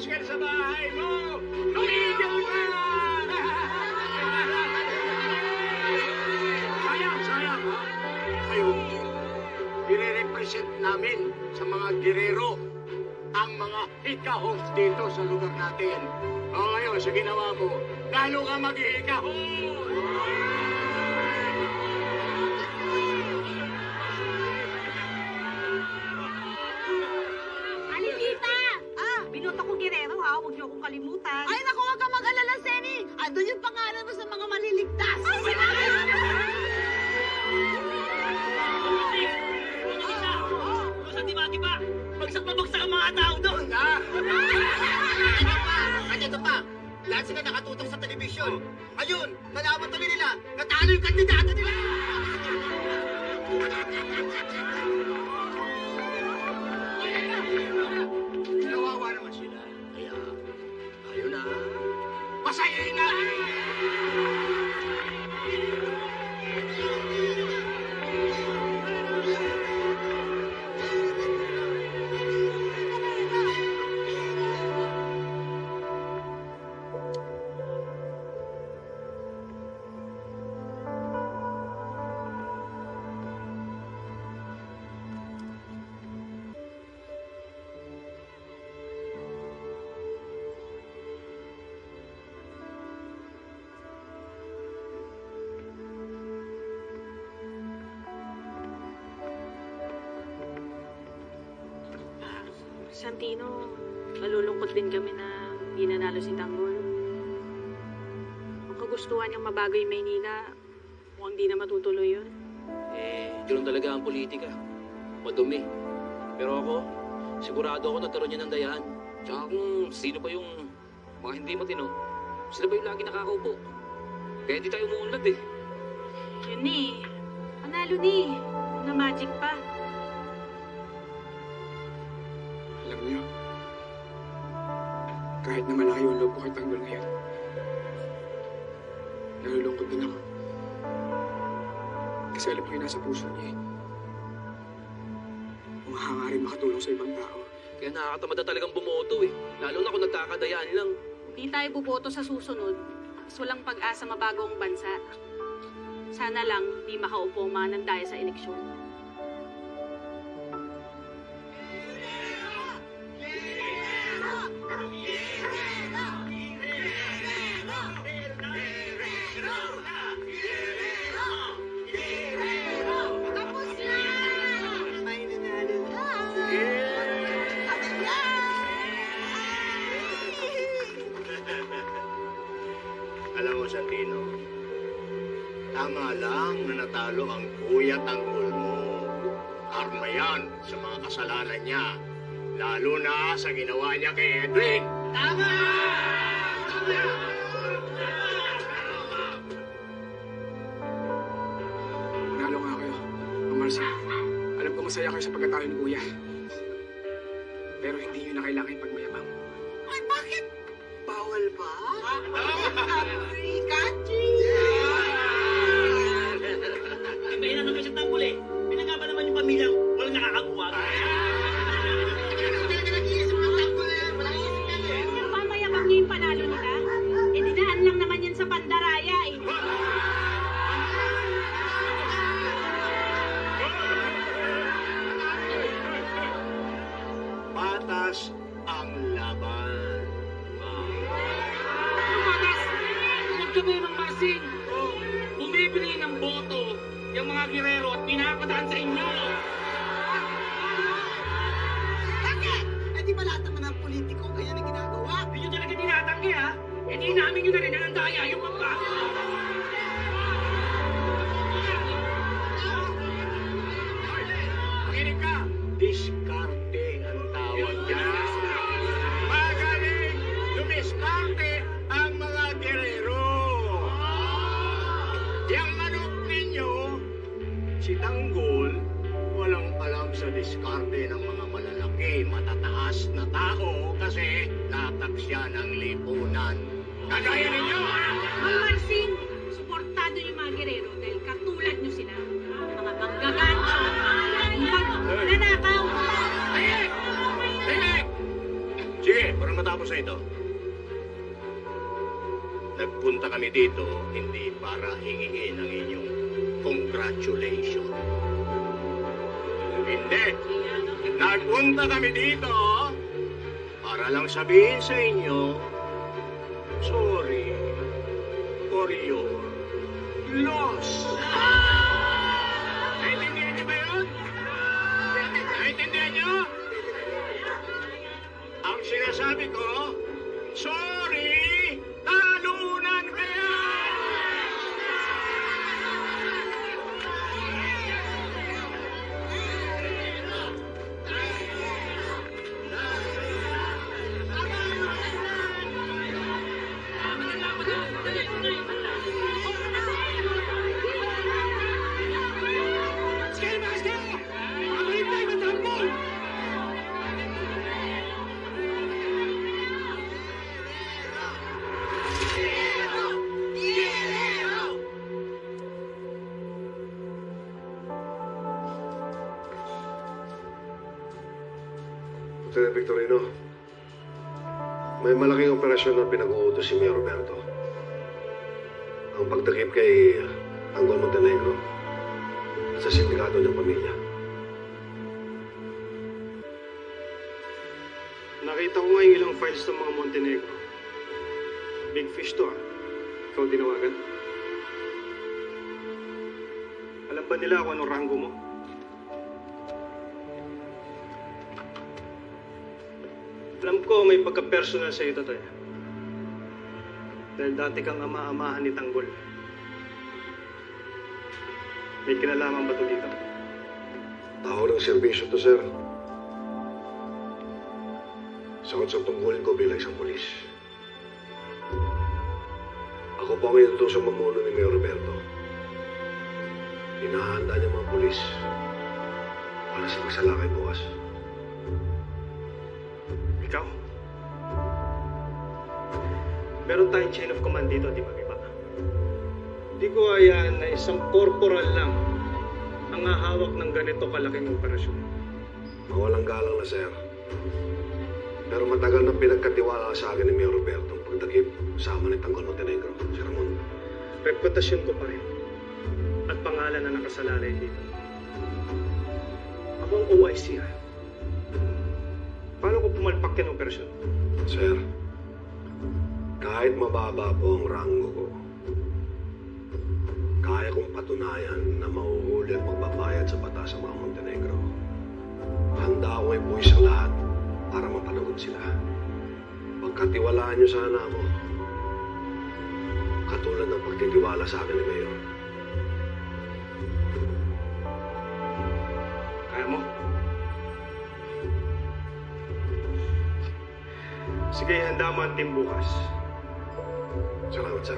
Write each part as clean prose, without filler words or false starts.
Lumayas ka sa bahay mo! Tumigil ka! Sayang, ha? Kayo, nire-represent namin sa mga girero ang mga hikahos dito sa lugar natin. O ngayon, sa ginawa mo, lalo ka mag-hikahos! Alinita! Binoto ko Guerrero ha, huwag niyo akong kalimutan. Ay, naku, huwag ka mag-alala, Seni. Andun yung pangalan mo sa mga maliligtas. Ay, sinabi! Sa diba? Bagsak na bagsak ang mga tao doon! At ito pa, lahat sila nakatutok sa telebisyon. Ayun, nalaman tuloy nila, natalo yung kandidato nila! Nawawa naman sila. Kaya, ayun na. Pasayain na! Santino, malulungkot din kami na hindi nanalo si Tanggol. Ang kagustuhan niyang mabago yung Maynila, mukhang di na matutuloy yun. Ganoon talaga ang politika. Madumi. Pero ako, sigurado ako nagkaroon niya ng dayaan. Tsaka kung sino pa yung mga hindi matino, sila ba yung lagi nakakaupo? Kaya hindi tayo umuunlad eh. Yun ni, panalo ni, na magic pa. Alam niyo, kahit na malayo ang loob ko kay Tanggol ngayon, nalulungkot din ako. Kasi alam ko yung nasa puso niya eh. Kung hangarin makatulong sa ibang tao. Kaya nakakatamad na talagang bumoto eh. Lalo na kung nagkakadayaan lang. Hindi tayo buboto sa susunod, mas walang pag-asa mabago ang bansa. Sana lang di makaupo ang mga nandaya sa eleksyon. Tapos na! May nanalo na! Alam mo, Santino, tama lang na natalo ang kuya Tanggol mo. Karma yan sa mga kasalanan niya. Lalo na sa ginawa niya kay Edwin. Tama! Manalo nga kayo, Mang Marcy. Alam ko masaya kayo sa pagkatalo ni Kuya. Pero hindi nyo na kailangan ipagmayabang. Ay, bakit? Bawal ba? Free country! May na naman siya Tanggol eh. Pinagaba naman yung pamilyang walang nakakabuwag. Pamayabang niya yung panalo nila. Eh, dinaan lang naman yan sa pandaraya eh. Patas ang laban. Tumatas! Huwag kami ng masing! Bumibili ng boto yung mga girero at pinapadaan sa inyo! Bakit? Eh, di ba lahat naman ng politiko kaya na ginagawa? Hindi nyo talaga tinatanggi ha? Eh di namin nyo na rin ang daya yung magbago! Makinig ka! Diskarte ang tawag dyan. Magaling dumiskarte ang mga gerero. Yang manok ninyo, si Tanggol, walang alam sa diskarte ng mga malalaki, matataas na tao kasi latag siya ng lipunan. Kagaya ninyo! Mang Marsing, suportado yung mga Guerrero dahil katulad nyo sila. Mga manggagancho, mga lalibag, nanakaw. Sige, para Pagkatapos na ito, nagpunta kami dito hindi para hingin ang inyong congratulation. Hindi. Nagpunta kami dito para lang sabihin sa inyo, sorry for your loss. Naintindihan niyo ba yun? Naintindihan niyo? Ang sinasabi ko, sorry, talunan kayo! Lieutenant Victorino, may malaking operasyon na pinag-uutos si Mayor Roberto. Ang pagtakip kay Tanggol Montenegro at sa sindikato niyang pamilya. Nakita ko nga yung ilang files ng mga Montenegro. Big fish to ah. Ikaw tinawagan? Alam ba nila kung anong ranggo mo? Alam ko may pagka-personal sa iyo, Totoy. Dahil dati kang ama-amahan ni Tanggol. May kinalaman ba ito dito? Tao ng serbisyo to, sir. Sakot sa tungkulin ko bilang isang polis. Ako po ang inutusang mamuno ni Mayor Roberto. Hinahanda niya mga polis para sa magsalakay bukas. Ikaw? Meron tayong chain of command dito, di ba, iba? Hindi ko hayaan na isang corporal lang ang hahawak ng ganito kalaking operasyon. Mawalang galang na, sir. Pero matagal na pinagkatiwala sa akin ni Mayor Roberto ang pagdakip sama ni Tanggol Montenegro, si Ramon. Reputasyon ko pa rin at pangalan na nakasalalay dito. Ako ang OIC, ha? Paano ko pumalpak yan ang operasyon? Sir, kahit mababa po ang ranggo ko, kaya kong patunayan na mahuhuli at magbabayad sa batas ang mga Montenegro. Handa ako may buwis ang lahat para mapanagot sila. Pagkatiwalaan niyo sana ako, katulad ng pagtitiwala sa akin ni Mayor. Kaya mo? Sige, handa mo ang team bukas. Salamat, sir.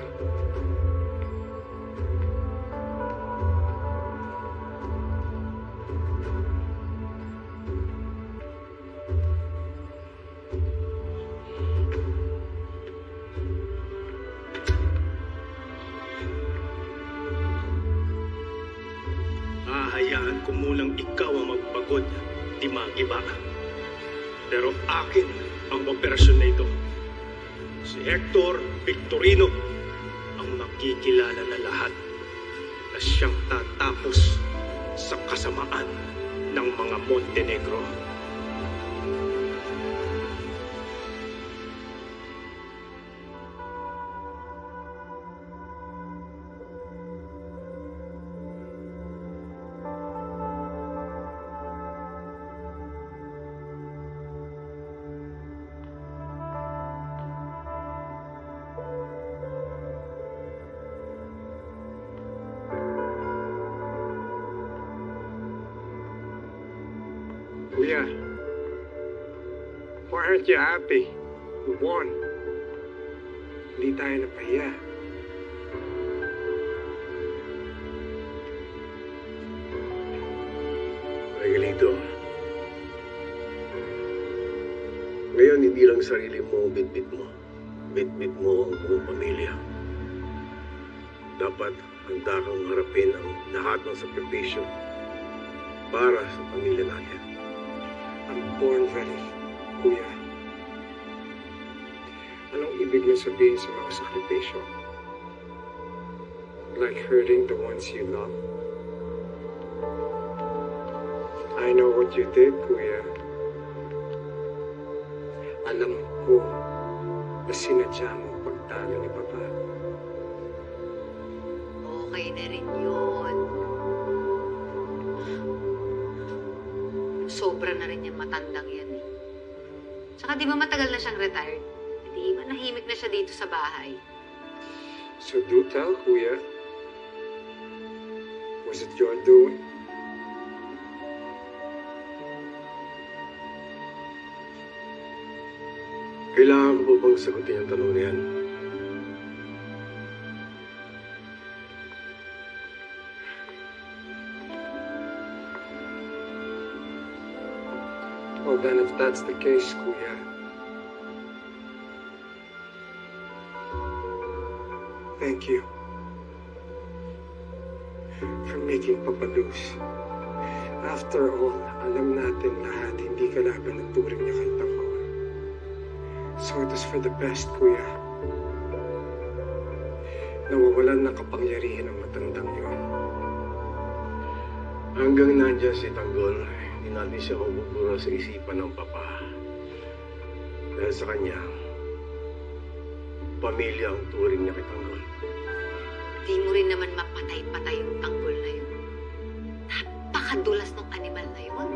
Hahayaan ko munang ikaw ang magpagod, di magiba. Pero akin ang operasyon na ito. Si Hector Victorino ang makikilala na lahat na siyang tatapos sa kasamaan ng mga Montenegro. Kuya, why aren't you happy? We won. Hindi tayo napahiya. Miguelito, ngayon hindi lang sarili mo bitbit mo. Bitbit mo ang buong pamilya. Dapat handa kang harapin ang lahat ng sakripisyo para sa pamilya natin. I'm born ready, Kuya. ibig niyo sabihin sa mga sakripisyo? Like hurting the ones you love? I know what you did, Kuya. Alam ko na sinadya mo ang pagtalo ni Papa. Okay na rin yun. Sobra na rin yung matandang yan eh. Tsaka di ba matagal na siyang retired? Di ba nahimik na siya dito sa bahay? So do tell, Kuya. Was it your doing? Kailangan ko po bang sagutin ang tanong na yan? Well, then if that's the case, Kuya, thank you for making Papa lose. After all, alam natin lahat hindi ka laban ng turing niya kay Tangkol. So it was for the best, Kuya. Nawawalan ng kapangyarihan ang matandang yun. Hanggang nandyan si Tanggol, hindi natin siya mabubura sa isipan ng Papa. Dahil sa kanya, pamilya ang turing niya kay Tanggol. Di mo rin naman mapatay-patay yung tanggol na yun. Napakadulas ng animal na yun.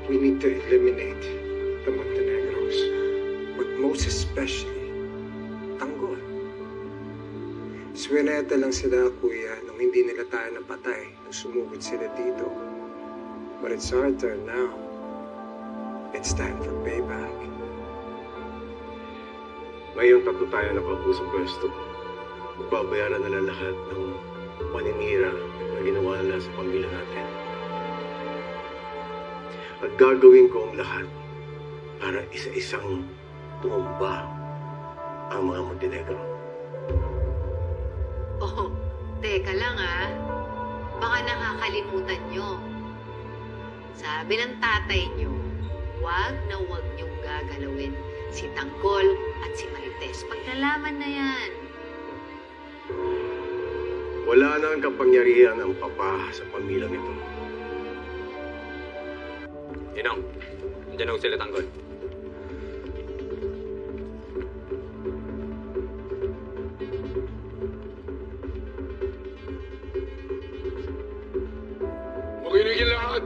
We need to eliminate the Montenegros. But most especially, Tanggol. Swineta lang sila, Kuya, nung hindi nila tayo napatay nung sumugod sila dito. But it's our turn now. It's time for payback. Ngayong tatlo tayo nakaupo sa pwesto. Magbabayaran nila lahat ng paninira na ginawa nila sa pamilya natin. At gagawin ko ang lahat para isa-isang tumumba ang mga Montenegro. Oh, teka lang ah. Baka nakakalimutan nyo. Sabi ng tatay nyo, wag na wag nyong gagalawin si Tanggol at si Marites. Pag nalaman na yan. Wala na ang kapangyarihan ng Papa sa pamilyang ito. Inong, nandiyan ako sila Tanggol. Makinig ang lahat.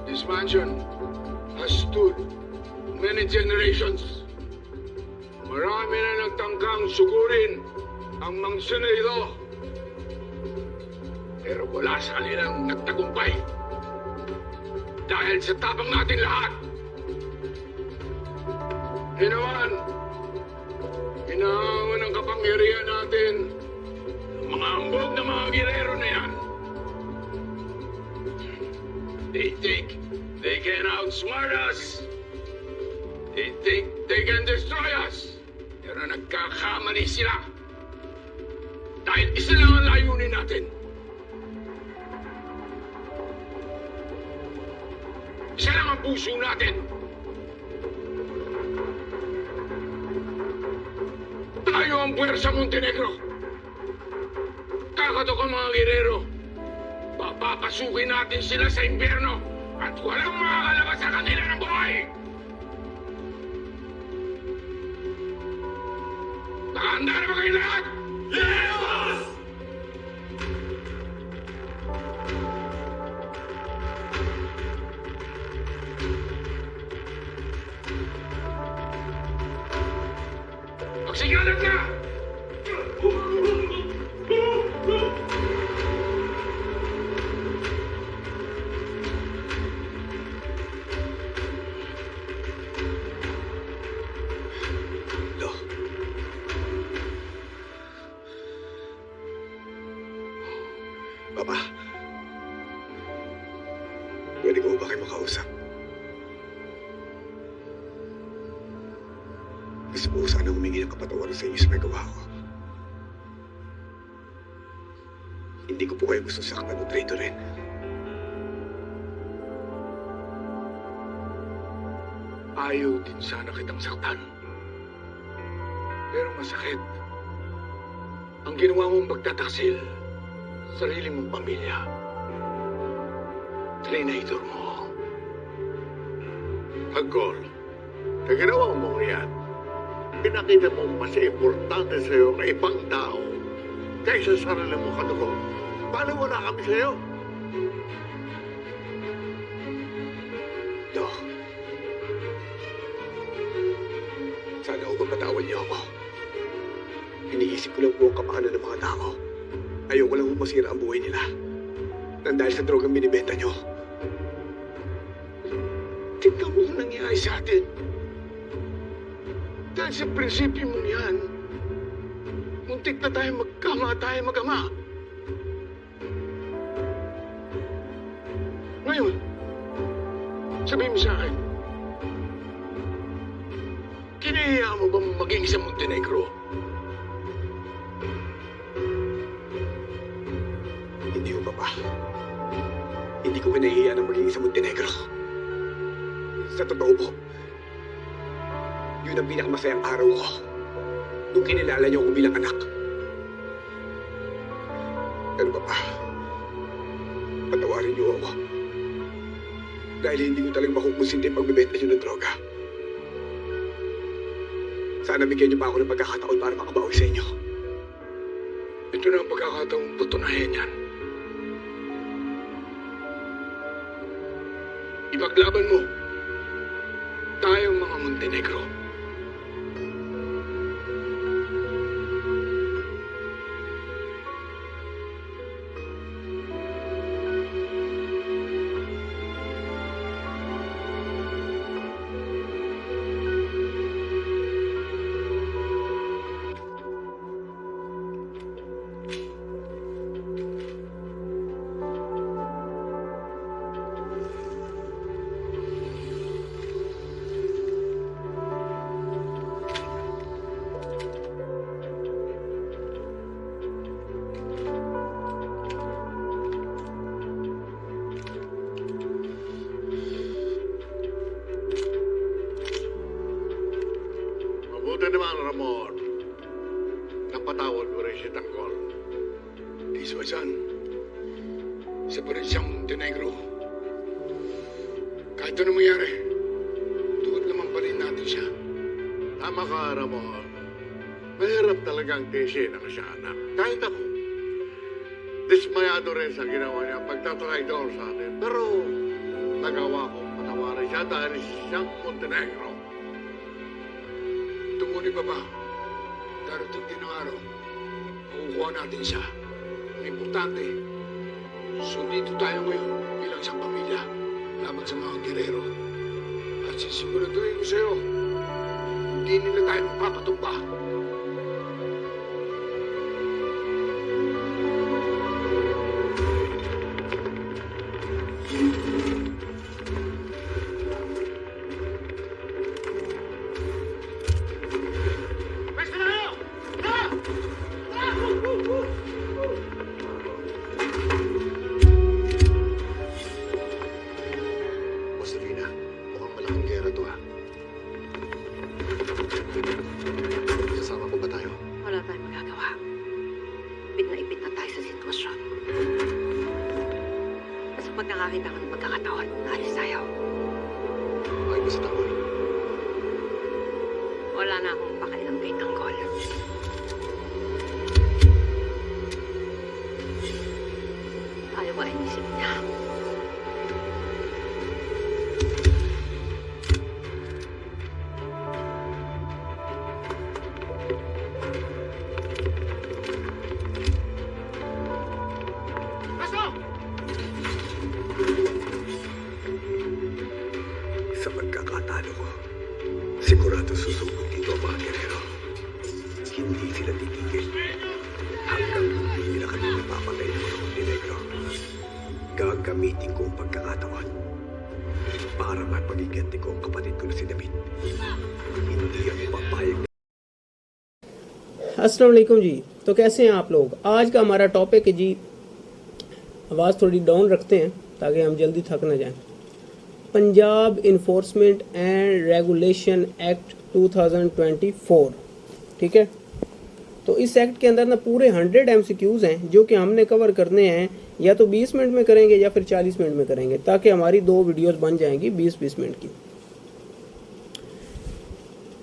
This mansion has stood many generations. Marami na nagtangkang sugurin ang mansyon na ito. Pero wala sa kanilang nagtagumpay. Dahil sa tapang natin lahat. Ginawan, hinahawan ang kapangyarihan natin ng mga ambog na mga girero na yan. They think they can outsmart us. They think they can destroy us. Pero nagkakamali sila. Dahil isa lang ang layunin natin. Isa lang ang puso natin. Tayo ang puwersa Montenegro. Kakatok ang mga girero. Papapasukin natin sila sa impyerno at walang makakalabas sa kanila ng buhay. Nakahanda na ba kayo lahat? Yes! Magsigalat na! Papa, pwede ko ba kayo makausap? Gusto ko sana humingi ng kapatawaran sa inyo sa nagawa ko. Hindi ko po kayo gusto saktan o traitor rin. Ayaw din sana kitang saktan. Pero masakit. Ang ginawa mong pagtataksil, sarili mong pamilya. Trinator mo. Tanggol, sa ginawa mo yan, pinakita mo mas importante sa'yo ang ibang tao kaysa sa sarili mo kadugo. Paano wala kami sa'yo? Do. Sana ako mapatawan niyo ako. Iniisip ko lang po ang kapakanan ng mga tao. Ayoko lang masira ang buhay nila. Nang dahil sa drogang binibenta niyo. Tignan mo ang nangyayari sa atin. Dahil sa prinsipyo mong yan, muntik na tayo mag-ama. Ngayon, sabihin mo sa akin, kinahiya mo bang maging sa Montenegro? Hindi ko pa. Hindi ko kinahiya ng maging sa Montenegro. Sa totoo po, yun ang pinakamasayang araw ko nung kinilala niyo ako bilang anak. Pero pa, patawarin niyo ako. Dahil hindi ko talagang makukonsinti ang pagbibenta niyo ng droga. Sana bigyan niyo pa ako ng pagkakataon para makabawi sa inyo. Ito na ang pagkakataong tutunayan yan. Ipaglaban mo tayong mga Montenegro. Mabuti naman, Ramon. Napatawad mo rin si Tanggol. Iswasan, isa pa rin siyang Montenegro. Kahit ano mangyari, tuwad naman pa rin natin siya. Tama ka, Ramon. Mahirap talagang tiisin ang siya anak. Kahit ako. Dismayado rin sa ginawa niya pagtatry doon sa atin. Pero nagawa kong patawarin siya dahil siyang Montenegro. Tumuloy pa ba? Darating din ang araw. Makukuha natin siya. Ang importante, sundito tayo ngayon bilang isang pamilya laban sa mga gerero. At sisiguraduhin ko sa'yo, hindi nila tayo mapapatumba. Boss Davina, mukhang malaking gera to ha. Kasama po ba tayo? Wala tayong magagawa. Ipit na tayo sa sitwasyon. Sa pagkakakita ko ng pagkakataon, naalis tayo. Ay ba sa Tanggol? Wala na akong pakialam kay Tanggol. Ayaw ko ay isip niya. Sa pagkakatalo ko, sigurado susubok dito ang mga gerero. Hindi sila titigil hanggang hindi nila kami napapatay ng mga Montenegro. Gagamitin ko ang pagkakataon para mapagigante ko ang kapatid ko na si David. Hindi ako papayag. अस्सलाम वालेकुम जी। तो कैसे हैं आप लोग? आज का हमारा टॉपिक है जी, आवाज़ थोड़ी डाउन रखते हैं ताकि हम जल्दी थक ना जाएं। Punjab enforcement and regulation act 2024 ठीक है। तो इस एक्ट के अंदर ना पूरे 100 MCQs हैं जो कि हमने कवर करने हैं, या तो 20 मिनट में करेंगे या फिर 40 मिनट में करेंगे, ताकि हमारी 2 वीडियोस बन जाएंगी 20-20 मिनट की।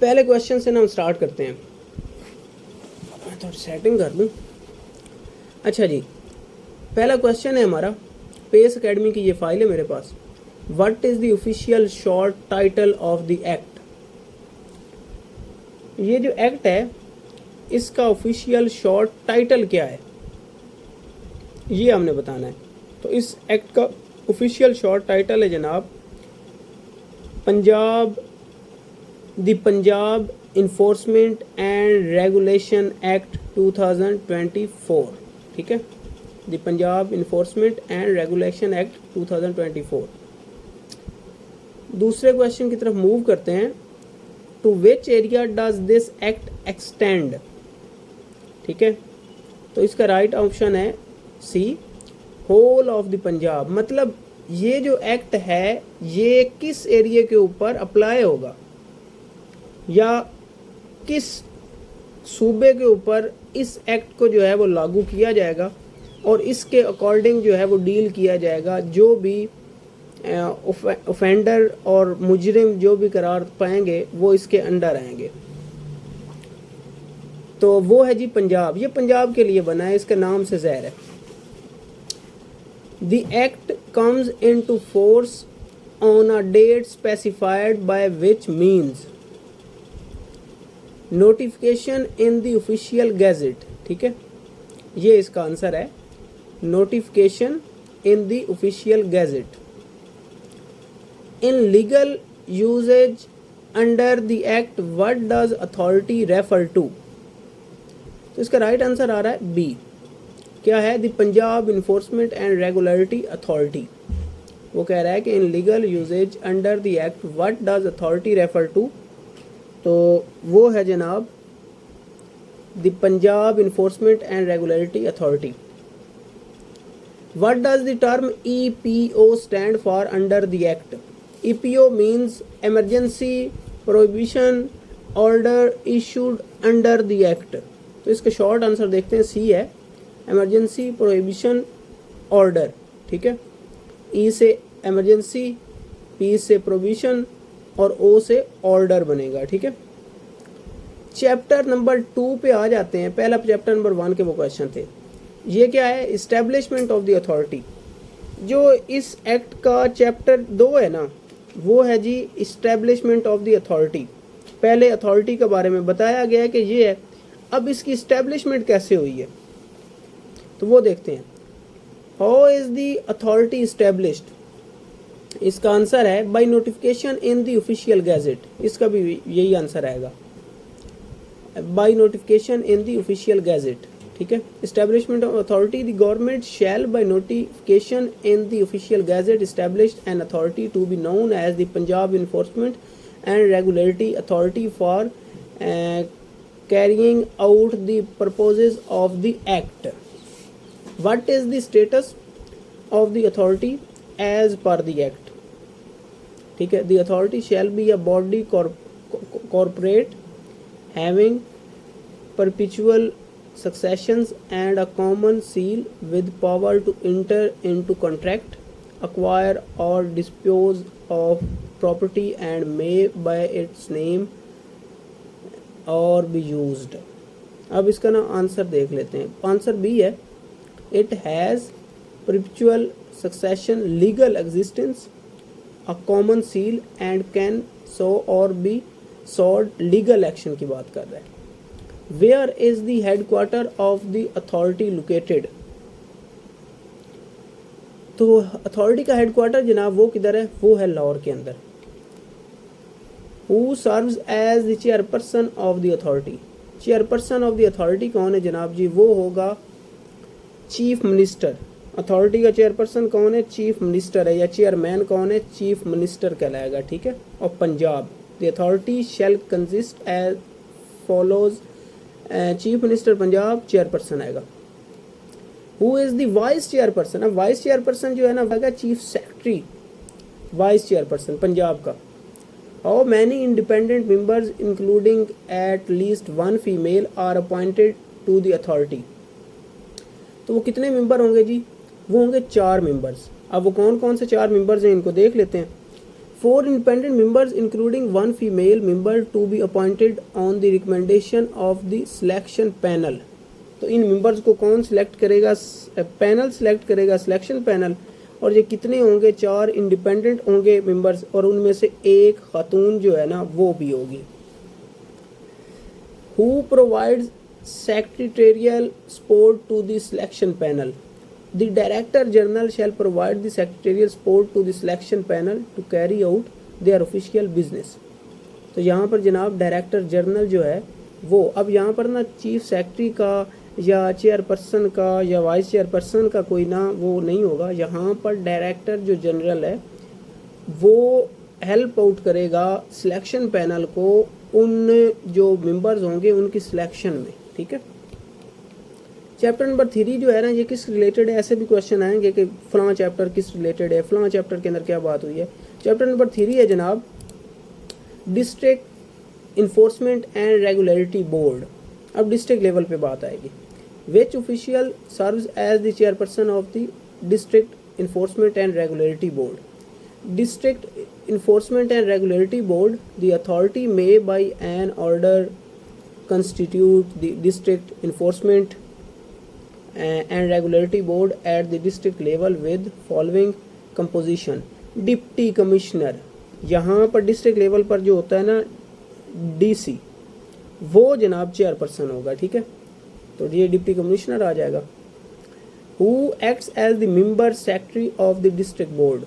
पहले क्वेश्चन से ना हम स्टार्ट करते हैं। मैं थोड़ी सेटिंग कर लूँ। अच्छा जी, पहला क्वेश्चन है हमारा, पेस एकेडमी की ये फाइल है मेरे पास। What is the official short title of the act. ये जो एक्ट है इसका ऑफिशियल शॉर्ट टाइटल क्या है, ये हमने बताना है। तो इस एक्ट का ऑफिशियल शॉर्ट टाइटल है जनाब the Punjab enforcement and regulation act 2024, ठीक है। The Punjab enforcement and regulation act 2024। दूसरे क्वेश्चन की तरफ मूव करते हैं। To which area does this act extend, ठीक है। तो इसका राइट ऑप्शन है C, whole of the Punjab. मतलब ये जो एक्ट है ये किस एरिया के ऊपर अप्लाई होगा या किस सूबे के ऊपर इस एक्ट को जो है वो लागू किया जाएगा और इसके अकॉर्डिंग जो है वो डील किया जाएगा। जो भी ऑफेंडर और मुजरिम जो भी करार पाएंगे वो इसके अंडर आएंगे। तो वो है जी पंजाब। ये पंजाब के लिए बना है, इसका नाम से ज़ाहिर है। The act comes into force on a date specified by which means notification in the official gazette, ठीक है। ये इसका आंसर है, notification in the official gazette. In legal usage under the act what does authority refer to. तो इसका right answer आ रहा है B. क्या है? The Punjab enforcement and regularity authority. वो कह रहा है कि in legal usage under the act what does authority refer to. तो वो है जनाब the Punjab enforcement and regularity authority. What does the term EPO stand for under the Act? EPO means Emergency Prohibition Order issued under the Act. तो इसका short answer देखते हैं, सी है, Emergency Prohibition Order, ठीक है। E से Emergency, P से Prohibition और O से Order बनेगा, ठीक है। चैप्टर नंबर 2 पे आ जाते हैं। पहला चैप्टर नंबर 1 के वो क्वेश्चन थे। ये क्या है? Establishment of the authority. जो इस एक्ट का चैप्टर 2 है ना, वो है जी इस्टेब्लिशमेंट ऑफ द अथॉरिटी। पहले अथॉरिटी के बारे में बताया गया है कि ये है, अब इसकी इस्टेब्लिशमेंट कैसे हुई है तो वो देखते हैं। How is the authority established. इसका आंसर है by notification in the official gazette. इसका भी यही आंसर आएगा, by notification in the official gazette, ठीक है। Establishment of authority, the government shall by notification in the official gazette established an authority to be known as the Punjab enforcement and regulatory authority for carrying out the purposes of the act. What is the status of the authority as per the act, ठीक है। The authority shall be a body corporate having perpetual successions and a common seal with power to enter into contract, acquire or dispose of property and may by its name or be used। अब इसका ना आंसर देख लेते हैं। Answer B है, it has perpetual succession, legal existence, a common seal and can so or be sold। legal action की बात कर रहा है। Where is the headquarter of the authority located? तो अथॉरिटी का हेडक्वार्टर जनाब वो किधर है? वो है लाहौर के अंदर। Who serves as the chairperson of the authority? Chairperson of the authority कौन है जनाब जी? वो होगा चीफ मिनिस्टर। अथॉरिटी का चेयरपर्सन कौन है? चीफ मिनिस्टर है, या चेयरमैन कौन है? चीफ मिनिस्टर कहलाएगा, ठीक है। और पंजाब, the authority shall consist as follows, chief minister Punjab, chairperson आएगा। Who is the vice chairperson? अब वाइस चेयरपर्सन जो है ना आएगा chief secretary, vice chairperson Punjab का। How many independent members including at least one female are appointed to the authority. तो वो कितने मेंबर होंगे जी? वो होंगे 4 मेंबर्स। अब वो कौन कौन से 4 मेंबर्स हैं इनको देख लेते हैं। 4 independent members including 1 female member to be appointed on the recommendation of the selection panel। तो इन मेंबर्स को कौन सिलेक्ट करेगा? पैनल सिलेक्ट करेगा, सिलेक्शन पैनल। और ये कितने होंगे? 4 इंडिपेंडेंट होंगे मेंबर्स और उनमें से एक खातून जो है ना वो भी होगी। Who provides secretarial support to the selection panel? The Director General shall provide the secretarial support to the selection panel to carry out their official business। तो यहाँ पर जनाब डायरेक्टर जनरल जो है वो, अब यहाँ पर ना चीफ सेक्रेटरी का या चेयरपर्सन का या वाइस चेयरपर्सन का कोई ना वो नहीं होगा। यहाँ पर डायरेक्टर जो जनरल है वो हेल्प आउट करेगा सिलेक्शन पैनल को उन जो मेंबर्स होंगे उनकी सिलेक्शन में, ठीक है। चैप्टर नंबर 3 जो है ना ये किस रिलेटेड है? ऐसे भी क्वेश्चन आएंगे कि फलां चैप्टर किस रिलेटेड है, फलां चैप्टर के अंदर क्या बात हुई है। चैप्टर नंबर 3 है जनाब district enforcement and regulatory board. अब डिस्ट्रिक्ट लेवल पे बात आएगी। Which official serves as the chairperson of the district enforcement and regulatory board. District enforcement and regulatory board the authority may by an order constitute the district enforcement and regulatory board at the district level with following composition। Deputy commissioner, यहाँ पर district level पर जो होता है ना डीसी, वो जनाब चेयरपर्सन होगा, ठीक है। तो ये डिप्टी कमिश्नर आ जाएगा। Who acts as the member secretary of the district board.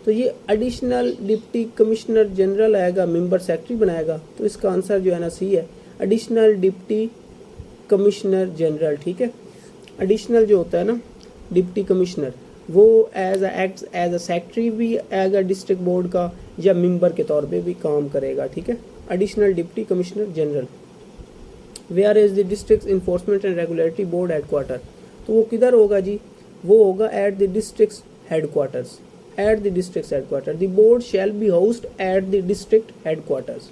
तो ये एडिशनल डिप्टी कमिश्नर जनरल आएगा, मेंबर सेक्रेटरी बनाएगा। तो इसका आंसर जो है ना सी है, एडिशनल डिप्टी कमिश्नर जनरल, ठीक है। एडिशनल जो होता है ना डिप्टी कमिश्नर वो as acts as a secretary भी आएगा डिस्ट्रिक्ट बोर्ड का या मेंबर के तौर पे भी काम करेगा, ठीक है। Additional deputy commissioner general. Where is the district enforcement and regulatory board headquarter. तो वो किधर होगा जी? वो होगा at the district headquarters. At the district headquarter the board shall be housed at the district headquarters.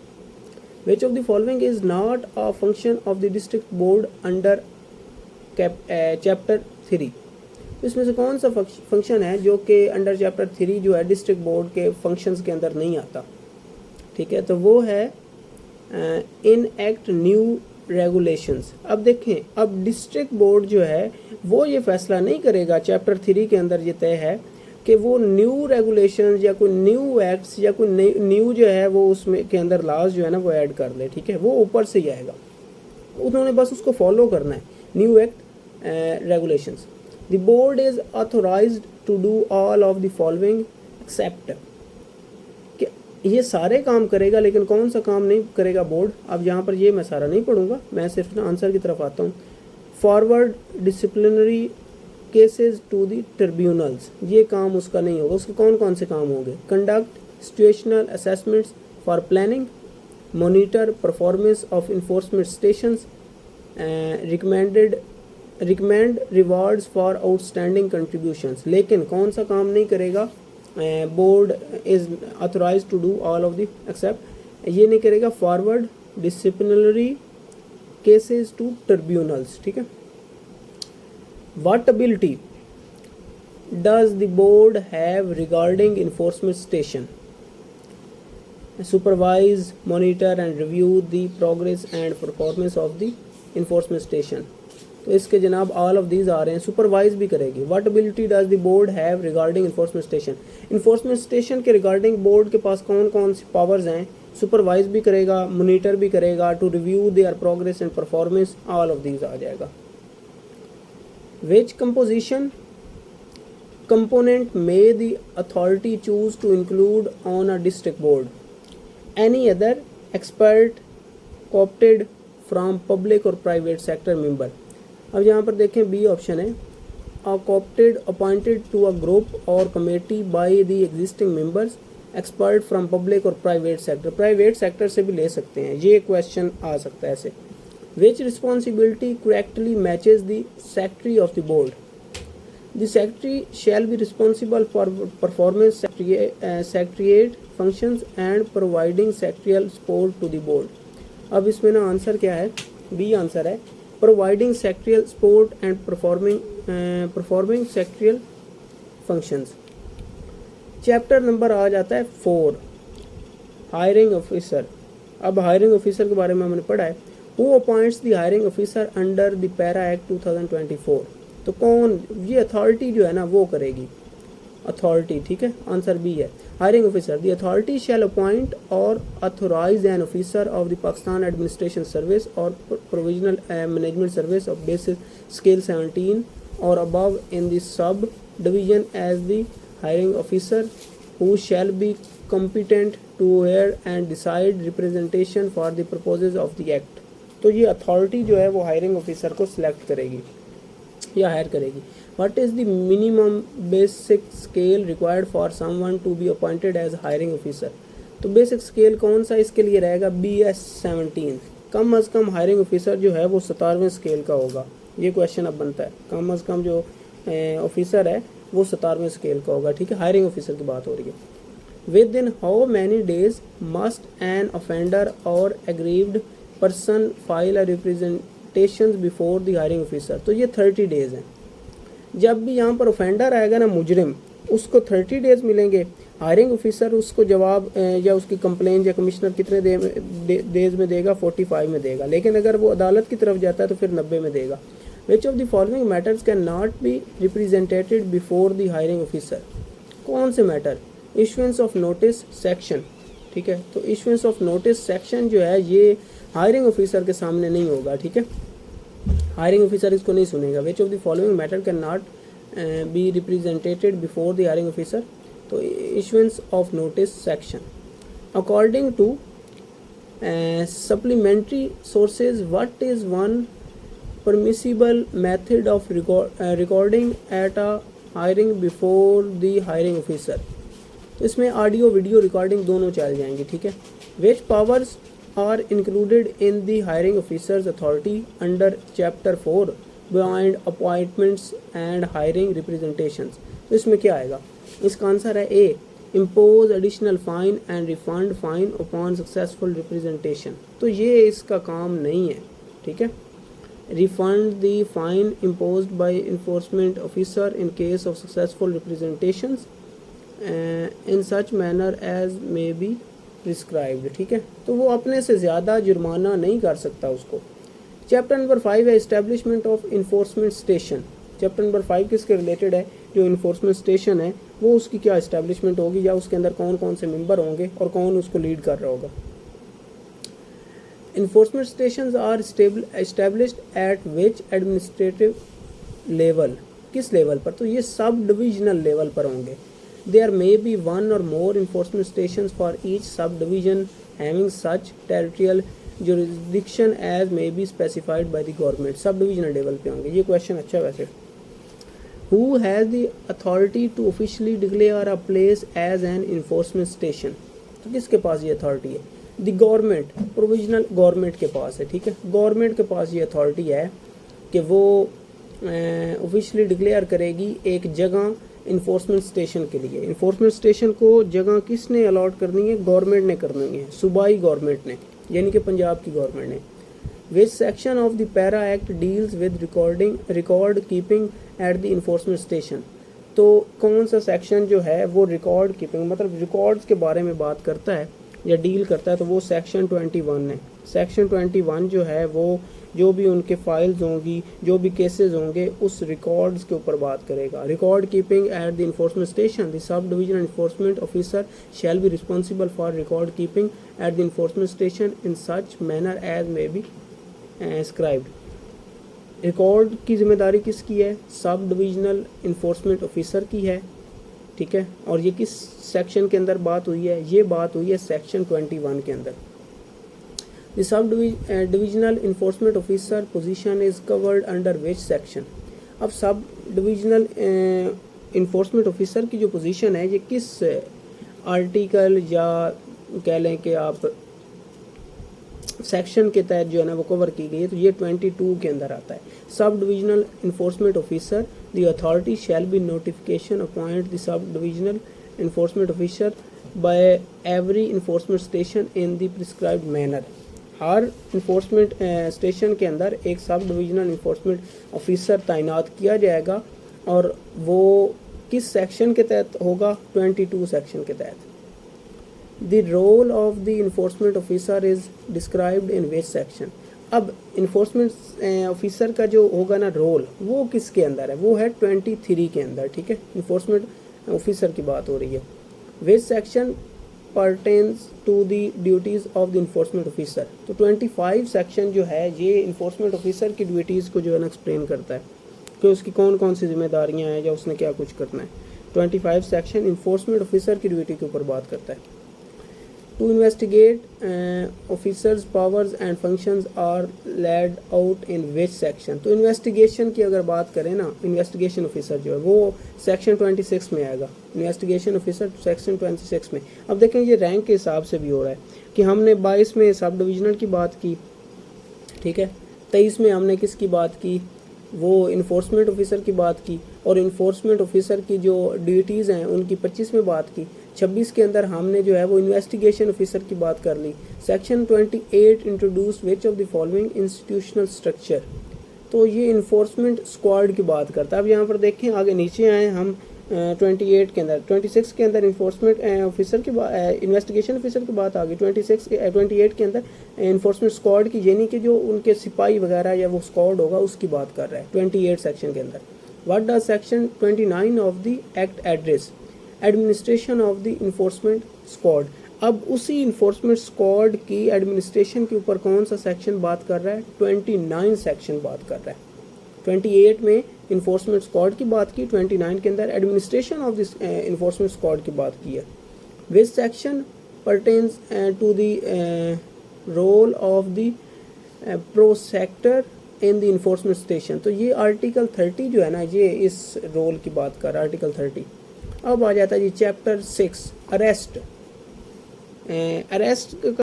Which of the following is not a function of the district board under chapter 3। तो इसमें से कौन सा फंक्शन है जो कि under chapter 3 जो है डिस्ट्रिक्ट बोर्ड के फंक्शंस के अंदर नहीं आता, ठीक है। तो वो है इन एक्ट न्यू रेगुलेशंस। अब देखें, अब डिस्ट्रिक्ट बोर्ड जो है वो ये फैसला नहीं करेगा, चैप्टर 3 के अंदर ये तय है कि वो न्यू रेगुलेशंस या कोई न्यू एक्ट्स या कोई न्यू जो है वो उसमें के अंदर लॉज जो है ना वो ऐड कर ले, ठीक है। वो ऊपर से ही आएगा, उन्होंने बस उसको फॉलो करना है, new act regulations. The board is authorised to do all of the following except. कि ये सारे काम करेगा लेकिन कौन सा काम नहीं करेगा बोर्ड? अब यहाँ पर ये मैं सारा नहीं पढ़ूंगा, मैं सिर्फ ना आंसर की तरफ आता हूँ। Forward disciplinary cases to the tribunals, ये काम उसका नहीं होगा। उसके कौन कौन से काम होंगे? Conduct situational assessments for planning, monitor performance of enforcement stations, recommend rewards for outstanding contributions. लेकिन कौन सा काम नहीं करेगा? Board is authorised to do all of the except, ये नहीं करेगा forward disciplinary cases to tribunals, ठीक है। What ability does the board have regarding enforcement station? Supervise, monitor and review the progress and performance of the enforcement station। तो इसके जनाब all of these आ रहे हैं। सुपरवाइज भी करेगी। What ability does the board have regarding enforcement station? enforcement station के regarding board के पास कौन कौन सी पावर्स हैं? सुपरवाइज भी करेगा, मॉनिटर भी करेगा, to review their progress and performance, all of these आ जाएगा। Which component may the authority choose to include on a district board? Any other expert co-opted from public or private sector member। अब यहाँ पर देखें B option है, co-opted appointed to a group or committee by the existing members, expert from public or private sector। Private sector से भी ले सकते हैं, ये क्वेश्चन आ सकता है ऐसे। Which responsibility correctly matches the secretary of the board? The secretary shall be responsible for performing secretariat functions and providing secretarial support to the board. अब इसमें ना आंसर क्या है, बी आंसर है, providing secretarial support and performing secretarial functions. Chapter number आ जाता है 4, hearing officer. अब हायरिंग ऑफिसर के बारे में हमने पढ़ा है. Who appoints the hiring officer under the Para Act 2024? तो कौन, ये अथॉरिटी जो है ना वो करेगी, अथॉरिटी. ठीक है, आंसर बी है, hearing officer. The authority shall appoint or authorize an officer of the Pakistan administration service or provincial management service of basic scale 17 or above in the sub division as the hearing officer who shall be competent to hear and decide representation for the purposes of the act. तो ये अथॉरिटी जो है वो hiring officer को सिलेक्ट करेगी या hire करेगी. What is the minimum basic scale required for someone to be appointed as hiring officer? तो बेसिक स्केल कौन सा इसके लिए रहेगा, BS 17. कम अज़ कम हायरिंग ऑफिसर जो है वो 17वें स्केल का होगा. ये क्वेश्चन अब बनता है, कम अज़ कम जो ऑफिसर है वो 17वें स्केल का होगा. ठीक है, हायरिंग ऑफिसर की बात हो रही है. Within how many days must an offender or aggrieved person file a representation before the hiring officer? तो ये 30 days हैं. जब भी यहाँ पर ऑफेंडर आएगा ना, मुजरिम, उसको 30 डेज मिलेंगे. हायरिंग ऑफिसर उसको जवाब या उसकी कंप्लेन या कमिश्नर कितने डेज में देगा, 45 में देगा. लेकिन अगर वो अदालत की तरफ जाता है तो फिर 90 में देगा. Which of the following matters can not be represented before the hiring officer? कौन से matter? Issuance of notice section. ठीक है, तो इशुएंस ऑफ नोटिस सेक्शन जो है ये हायरिंग ऑफिसर के सामने नहीं होगा. ठीक है, हायरिंग ऑफिसर इसको नहीं सुनेगा. Which of the following matter can not be represented before the hearing officer? तो issuance of notice section. According to supplementary sources what is one permissible method of recording at a hearing before the hearing officer? तो इसमें audio video recording दोनों चल जाएंगी. ठीक है. Which powers are included in the hearing officer's authority under chapter 4 behind appointments and hearing representations? तो इसमें क्या आएगा, इसका आंसर है A, impose additional fine and refund fine upon successful representation. तो ये इसका काम नहीं है. ठीक है, refund the fine imposed by enforcement officer in case of successful representations in such manner as may be prescribed. ठीक है, तो वो अपने से ज़्यादा जुर्माना नहीं कर सकता उसको. चैप्टर नंबर 5 है establishment of enforcement station. Chapter number 5 किसके रिलेटेड है? जो इन्फोर्समेंट स्टेशन है वो उसकी क्या इस्टेब्लिशमेंट होगी या उसके अंदर कौन कौन से मेंबर होंगे और कौन उसको लीड कर रहा होगा. Enforcement stations are established at which administrative level? किस लेवल पर? तो ये सब डिविजनल लेवल पर होंगे. There may be one or more enforcement stations for each subdivision having such territorial jurisdiction as may be specified by the government. Subdivisional level पे होंगे. ये क्वेश्चन अच्छा वैसे. Who has the authority to officially declare a place as an enforcement station? तो किसके पास ये अथॉरिटी है? The government, provisional government के पास है. ठीक है, गवर्नमेंट के पास ये अथॉरिटी है कि वो ऑफिशियली डिक्लेयर करेगी एक जगह इन्फोर्समेंट स्टेशन के लिए. इन्फोर्समेंट स्टेशन को जगह किसने अलॉट करनी है? गवर्नमेंट ने करनी है, सूबाई गवर्नमेंट ने, यानी कि पंजाब की गवर्नमेंट ने. Which section of the para act deals with record keeping at the enforcement station? तो कौन सा सेक्शन जो है वो रिकॉर्ड कीपिंग मतलब रिकॉर्ड्स के बारे में बात करता है या डील करता है? तो वो सेक्शन 21 है. सेक्शन 21 जो है वो जो भी उनके फाइल्स होंगी, जो भी केसेस होंगे, उस रिकॉर्ड्स के ऊपर बात करेगा. Record keeping at the enforcement station. The sub division enforcement officer shall be responsible for record keeping at the enforcement station in such manner as may be scribed. Record की जिम्मेदारी किसकी है? सब डिविजनल इन्फोर्समेंट ऑफिसर की है. ठीक है, और ये किस सेक्शन के अंदर बात हुई है? ये बात हुई है सेक्शन 21 के अंदर. The sub-divisional enforcement officer position is covered under which section? अब सब डिविजनल इन्फोर्समेंट ऑफिसर की जो पोजीशन है ये किस आर्टिकल या कह लें कि आप सेक्शन के तहत जो है ना वो कवर की गई है? तो ये 22 के अंदर आता है. Sub divisional enforcement officer the authority shall be notification appoint the sub-divisional enforcement officer by every enforcement station in the prescribed manner. Her enforcement station के अंदर एक सब डिविजनल इन्फोर्समेंट ऑफिसर तैनात किया जाएगा और वो किस सेक्शन के तहत होगा? 22 सेक्शन के तहत। The role of the enforcement officer is described in which section. अब इन्फोर्समेंट ऑफिसर का जो होगा ना रोल, वो किसके अंदर है? वो है 23 के अंदर, ठीक है। इन्फोर्समेंट ऑफिसर की बात हो रही है। Which section pertains to the duties of the enforcement officer। तो 25 सेक्शन जो है ये इन्फोर्समेंट ऑफिसर की ड्यूटीज़ को जो है ना एक्सप्लेन करता है कि उसकी कौन कौन सी जिम्मेदारियां हैं या उसने क्या कुछ करना है। 25 सेक्शन इन्फोर्समेंट ऑफिसर की ड्यूटी के ऊपर बात करता है। To investigate officers powers and functions are laid out in which section. तो इन्वेस्टिगेशन की अगर बात करें ना, इन्वेस्टिगेशन ऑफिसर जो है वो सेक्शन 26 में आएगा। इन्वेस्टिगेशन ऑफिसर सेक्शन 26 में। अब देखें ये रैंक के हिसाब से भी हो रहा है कि हमने 22 में सब डिविजनल की बात की, ठीक है। 23 में हमने किसकी बात की? वो इन्फोर्समेंट ऑफिसर की बात की और इन्फोर्समेंट ऑफिसर की जो ड्यूटीज़ हैं उनकी 25 में बात की। 26 के अंदर हमने जो है वो इन्वेस्टिगेशन ऑफिसर की बात कर ली। सेक्शन 28 इंट्रोड्यूस विच of the following institutional structure. तो ये इन्फोर्समेंट स्क्वाड की बात करता है। अब यहाँ पर देखें, आगे नीचे आए हम 28 के अंदर, 26 के अंदर इन्फोर्समेंट ऑफिसर की बात, इन्वेस्टिगेशन ऑफिसर की बात आ गई। 28 के अंदर इन्फोर्समेंट स्क्वाड की, यानी कि जो उनके सिपाही वगैरह या वो स्क्वाड होगा उसकी बात कर रहा है 28 सेक्शन के अंदर। What does section 29 of the act address? Administration of the enforcement squad. अब उसी इन्फोर्समेंट स्क्वाड की एडमिनिस्ट्रेशन के ऊपर कौन सा सेक्शन बात कर रहा है? 29 सेक्शन बात कर रहा है। 28 में इन्फोर्समेंट स्क्वाड की बात की, 29 के अंदर administration of this enforcement squad की बात की है। Which section pertains to the role of the prosecutor in the enforcement station. तो ये आर्टिकल 30 जो है ना, ये इस रोल की बात कर रहा है, आर्टिकल 30। अब आ जाता है जी चैप्टर 6 अरेस्ट। अरेस्ट